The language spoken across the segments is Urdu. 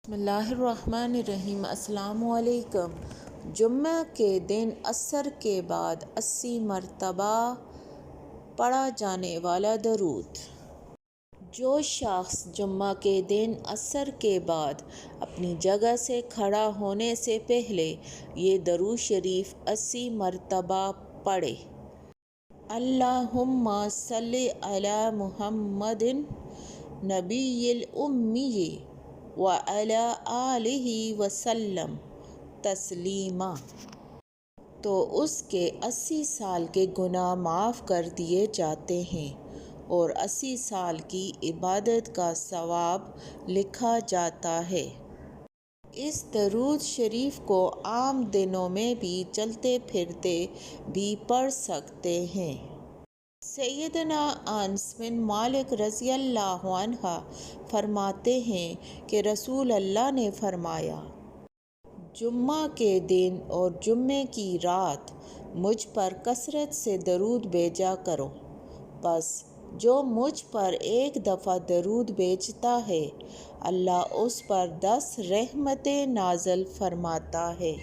بسم اللہ الرحمن الرحیم۔ السلام علیکم۔ جمعہ کے دن عصر کے بعد 80 مرتبہ پڑھا جانے والا درود۔ جو شخص جمعہ کے دن عصر کے بعد اپنی جگہ سے کھڑا ہونے سے پہلے یہ درود شریف 80 مرتبہ پڑھے: اللہم صلی علی محمد نبی الامی وعلی آلہ وسلم تسلیما، تو اس کے 80 سال کے گناہ معاف کر دیے جاتے ہیں اور 80 سال کی عبادت کا ثواب لکھا جاتا ہے۔ اس درود شریف کو عام دنوں میں بھی چلتے پھرتے بھی پڑھ سکتے ہیں۔ سیدنا انس بن مالک رضی اللہ عنہ فرماتے ہیں کہ رسول اللہ نے فرمایا، جمعہ کے دن اور جمعے کی رات مجھ پر کثرت سے درود بھیجا کرو، بس جو مجھ پر ایک دفعہ درود بھیجتا ہے اللہ اس پر 10 رحمتیں نازل فرماتا ہے۔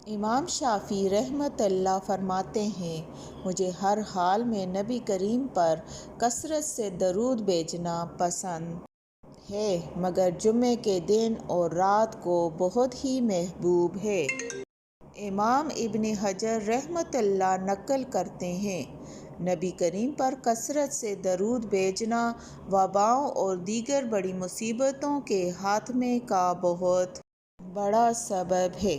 امام شافعی رحمۃ اللہ فرماتے ہیں، مجھے ہر حال میں نبی کریم پر کثرت سے درود بھیجنا پسند ہے، مگر جمعے کے دن اور رات کو بہت ہی محبوب ہے۔ امام ابن حجر رحمۃ اللہ نقل کرتے ہیں، نبی کریم پر کثرت سے درود بھیجنا وباؤں اور دیگر بڑی مصیبتوں کے خاتمے کا بہت بڑا سبب ہے۔